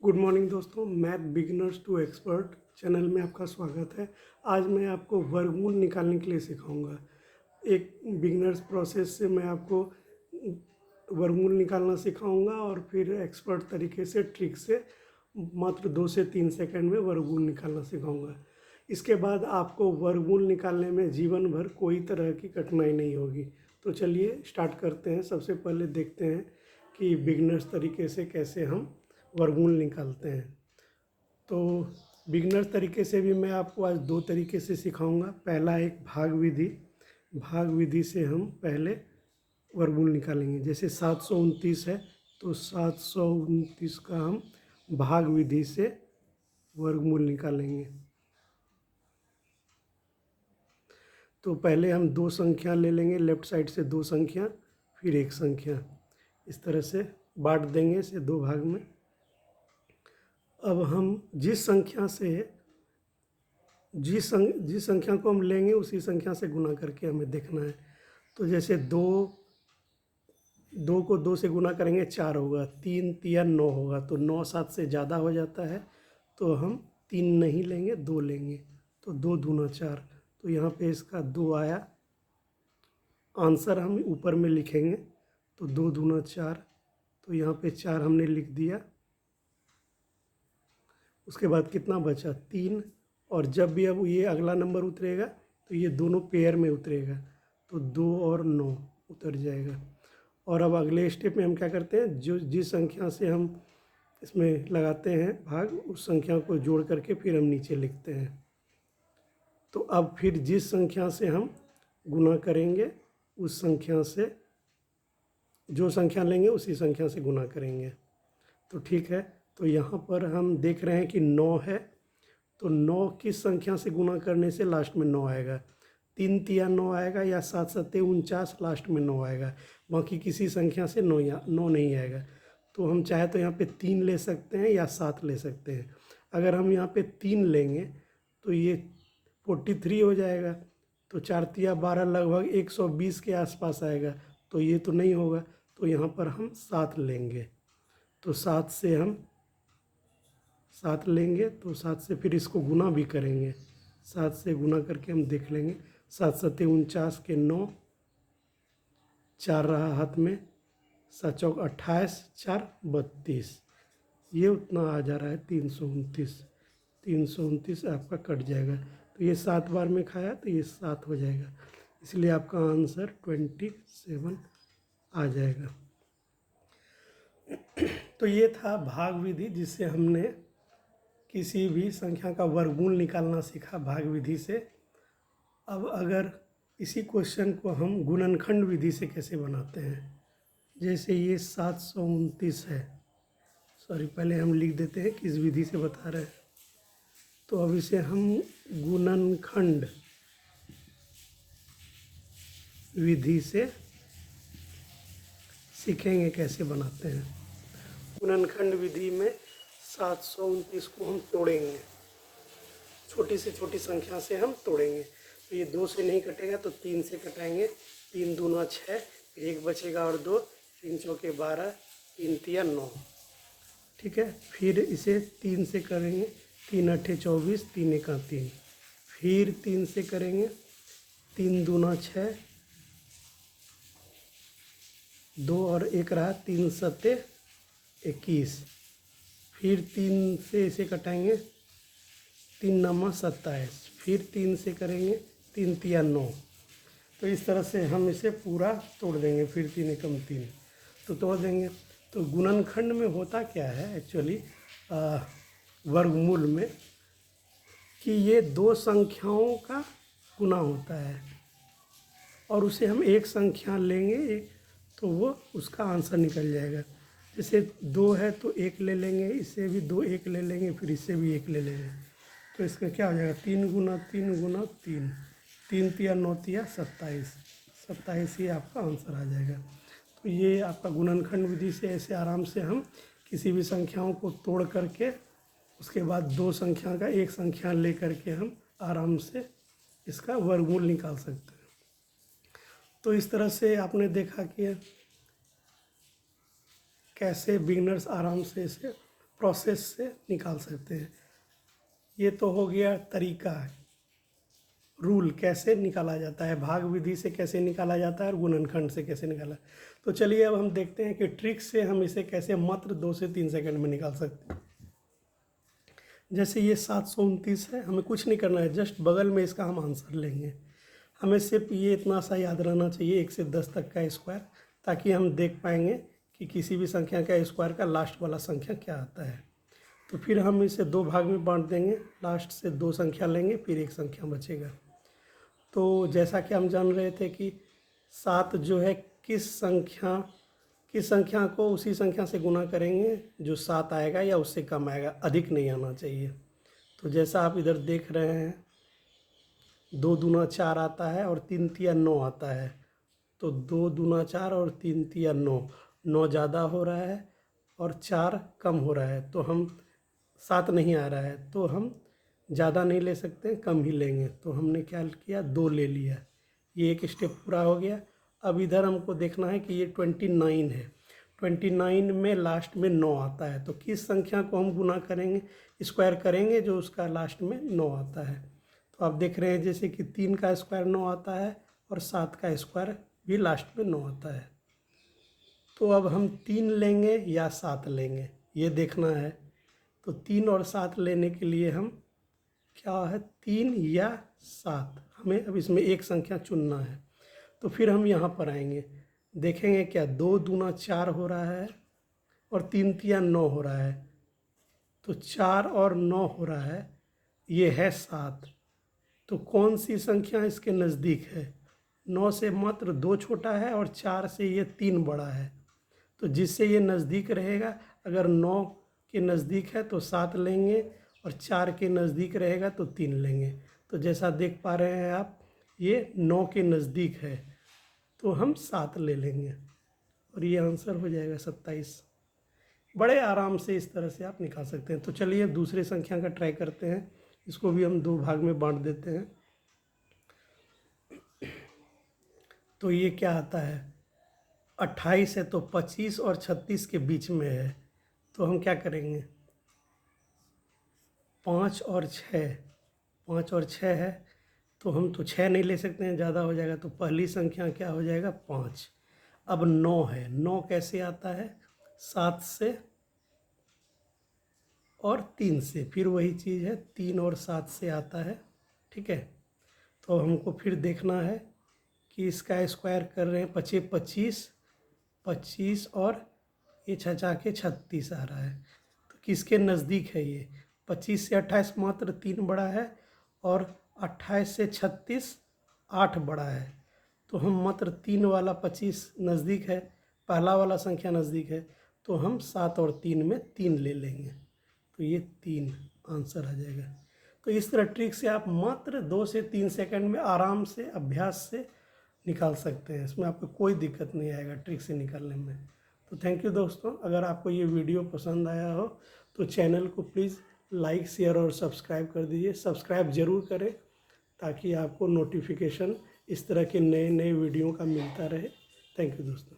Good morning दोस्तों, math beginners to expert channel में आपका स्वागत है। आज मैं आपको वर्गमूल निकालने के लिए सिखाऊंगा। एक बिगिनर्स प्रोसेस से मैं आपको वर्गमूल निकालना सिखाऊंगा और फिर एक्सपर्ट तरीके से ट्रिक से मात्र 2 से 3 सेकंड में वर्गमूल निकालना सिखाऊंगा। इसके बाद आपको वर्गमूल निकालने में जीवन भर कोई तरह की कठिनाई नहीं होगी। तो चलिए स्टार्ट करते हैं। सबसे पहले देखते हैं कि बिगिनर्स तरीके से कैसे हम वर्गमूल निकालते हैं। तो बिगिनर्स तरीके से भी मैं आपको आज 2 तरीके से सिखाऊंगा। पहला एक भाग विधि से हम पहले वर्गमूल निकालेंगे। जैसे 729 है तो 729 का हम भाग विधि से वर्गमूल निकालेंगे। तो पहले हम 2 संख्या ले लेंगे, लेफ्ट साइड से 2 संख्या फिर 1 संख्या, इस तरह से बांट देंगे इसे 2 भाग में। अब हम जिस संख्या को हम लेंगे उसी संख्या से गुना करके हमें देखना है। तो जैसे 2 को 2 से गुना करेंगे 4 होगा, 3 तिया 9 होगा, तो 9 7 से ज़्यादा हो जाता है, तो हम 3 नहीं लेंगे 2 लेंगे। तो 2 दूना 4, तो यहाँ पे इसका 2 आया। आंसर हम ऊपर में लिखेंगे, तो 2 दूना 4, तो यहाँ पे 4 हमने लिख दिया। उसके बाद कितना बचा 3, और जब भी अब ये अगला नंबर उतरेगा तो ये दोनों पेयर में उतरेगा, तो 2 और 9 उतर जाएगा। और अब अगले स्टेप में हम क्या करते हैं, जिस संख्या से हम इसमें लगाते हैं भाग, उस संख्या को जोड़ करके फिर हम नीचे लिखते हैं। तो अब फिर जिस संख्या से हम गुना करेंगे उस संख्या से, जो संख्या लेंगे उसी संख्या से गुना करेंगे। तो ठीक है, तो यहाँ पर हम देख रहे हैं कि 9 है, तो 9 किस संख्या से गुना करने से लास्ट में 9 आएगा। 3 तिया 9 आएगा, या 7 सत्ते 49 लास्ट में 9 आएगा। बाकी किसी संख्या से 9 नहीं आएगा। तो हम चाहे तो यहाँ पे 3 ले सकते हैं या 7 ले सकते हैं। अगर हम यहाँ पे 3 लेंगे तो ये 43 हो जाएगा, तो 4 तिया 12 लगभग 120 के आसपास आएगा, तो ये तो नहीं होगा। तो यहाँ पर हम 7 लेंगे, तो 7 से हम 7 लेंगे, तो 7 से फिर इसको गुना भी करेंगे। 7 से गुना करके हम देख लेंगे, 7 सत्ते 49 के 9, 4 रहा हाथ में, 7 चौक 28, 4 32, ये उतना आ जा रहा है 329। 329 आपका कट जाएगा, तो ये 7 बार में खाया तो ये 7 हो जाएगा, इसलिए आपका आंसर 27 आ जाएगा। तो ये था भाग विधि, जिससे हमने किसी भी संख्या का वर्गमूल निकालना सीखा भाग विधि से। अब अगर इसी क्वेश्चन को हम गुणनखंड विधि से कैसे बनाते हैं, जैसे ये 729 है, पहले हम लिख देते हैं किस विधि से बता रहे हैं। तो अब इसे हम गुणनखंड विधि से सीखेंगे कैसे बनाते हैं। गुणनखंड विधि में 729 को हम तोड़ेंगे, छोटी से छोटी संख्या से हम तोड़ेंगे। तो ये 2 से नहीं कटेगा तो 3 से कटाएंगे, 3 दूना 6, फिर 1 बचेगा और 2, 3 चौके 12, 3 तिया 9। ठीक है, फिर इसे 3 से करेंगे, 3 अट्ठे 24, 3 एका 3, फिर 3 से करेंगे, 3 दूना 6, 2 और 1 रहा, 3 सत्ते 21, फिर 3 से इसे कटाएंगे, 3 नमा 27, फिर 3 से करेंगे, 3 तिया 9। तो इस तरह से हम इसे पूरा तोड़ देंगे, फिर 3 एकम 3, तो तोड़ देंगे। तो गुणनखंड में होता क्या है एक्चुअली, वर्गमूल में, कि ये 2 संख्याओं का गुना होता है और उसे हम एक संख्या लेंगे तो वो उसका आंसर निकल जाएगा। जैसे 2 है तो 1 ले लेंगे, इससे भी 2 1 ले लेंगे, फिर इससे भी 1 ले लेंगे, तो इसका क्या हो जाएगा 3 गुना 3 गुना 3, 3 तिया 9 तिया 27, 27 ही आपका आंसर आ जाएगा। तो ये आपका गुणनखंड विधि से ऐसे आराम से हम किसी भी संख्याओं को तोड़ करके उसके बाद 2 संख्या का एक संख्या ले करके हम आराम से इसका वर्गमूल निकाल सकते हैं। तो इस तरह से आपने देखा कि कैसे बिगिनर्स आराम से इसे प्रोसेस से निकाल सकते हैं। ये तो हो गया तरीका, रूल कैसे निकाला जाता है, भाग विधि से कैसे निकाला जाता है और गुणनखंड से कैसे निकाला। तो चलिए अब हम देखते हैं कि ट्रिक से हम इसे कैसे मात्र 2 से 3 सेकंड में निकाल सकते हैं। जैसे ये 729 है, हमें कुछ नहीं करना है, जस्ट बगल में इसका हम आंसर लेंगे। हमें सिर्फ ये इतना सा याद रहना चाहिए 1 से 10 तक का स्क्वायर, ताकि हम देख पाएंगे कि किसी भी संख्या का स्क्वायर का लास्ट वाला संख्या क्या आता है। तो फिर हम इसे 2 भाग में बांट देंगे, लास्ट से 2 संख्या लेंगे, फिर 1 संख्या बचेगा। तो जैसा कि हम जान रहे थे कि 7 जो है किस संख्या को उसी संख्या से गुना करेंगे जो 7 आएगा या उससे कम आएगा, अधिक नहीं आना चाहिए। तो जैसा आप इधर देख रहे हैं 2 दूना 4 आता है और 3 तिया 9 आता है। तो 2 दूना 4 और 3 तिया 9, 9 ज़्यादा हो रहा है और 4 कम हो रहा है। तो हम 7 नहीं आ रहा है, तो हम ज़्यादा नहीं ले सकते, कम ही लेंगे। तो हमने क्या किया, 2 ले लिया। ये एक स्टेप पूरा हो गया। अब इधर हमको देखना है कि ये 29 है, 29 में लास्ट में 9 आता है। तो किस संख्या को हम गुना करेंगे, स्क्वायर करेंगे जो उसका लास्ट में 9 आता है। तो आप देख रहे हैं जैसे कि 3 का स्क्वायर 9 आता है और 7 का स्क्वायर भी लास्ट में 9 आता है। तो अब हम 3 लेंगे या 7 लेंगे, ये देखना है। तो 3 और 7 लेने के लिए हम क्या है, 3 या 7, हमें अब इसमें एक संख्या चुनना है। तो फिर हम यहाँ पर आएंगे, देखेंगे क्या 2 दूना 4 हो रहा है और 3 तिया 9 हो रहा है। तो 4 और 9 हो रहा है, ये है 7। तो कौन सी संख्या इसके नज़दीक है, 9 से मात्र 2 छोटा है और 4 से ये 3 बड़ा है। तो जिससे ये नज़दीक रहेगा, अगर 9 के नज़दीक है तो 7 लेंगे और 4 के नज़दीक रहेगा तो 3 लेंगे। तो जैसा देख पा रहे हैं आप, ये 9 के नज़दीक है तो हम 7 ले लेंगे और ये आंसर हो जाएगा 27। बड़े आराम से इस तरह से आप निकाल सकते हैं। तो चलिए दूसरे संख्या का ट्राई करते हैं, इसको भी हम 2 भाग में बांट देते हैं। तो ये क्या आता है, 28 है, तो 25 और 36 के बीच में है। तो हम क्या करेंगे, 5 और 6 है, तो हम तो 6 नहीं ले सकते हैं, ज़्यादा हो जाएगा। तो पहली संख्या क्या हो जाएगा, 5। अब 9 है, 9 कैसे आता है, 7 से और 3 से, फिर वही चीज़ है, 3 और 7 से आता है, ठीक है। तो हमको फिर देखना है कि इसका स्क्वायर कर रहे हैं, 25 और ये 6 के 36 आ रहा है। तो किसके नज़दीक है ये, 25 से 28 मात्र 3 बड़ा है और 28 से 36 8 बड़ा है। तो हम मात्र 3 वाला 25 नज़दीक है, पहला वाला संख्या नज़दीक है, तो हम 7 और 3 में 3 ले लेंगे। तो ये 3 आंसर आ जाएगा। तो इस तरह ट्रिक से आप मात्र 2 से 3 सेकंड में आराम से अभ्यास से निकाल सकते हैं। इसमें आपको कोई दिक्कत नहीं आएगा ट्रिक से निकालने में। तो थैंक यू दोस्तों, अगर आपको ये वीडियो पसंद आया हो तो चैनल को प्लीज़ लाइक, शेयर और सब्सक्राइब कर दीजिए। सब्सक्राइब ज़रूर करें ताकि आपको नोटिफिकेशन इस तरह के नए नए वीडियो का मिलता रहे। थैंक यू दोस्तों।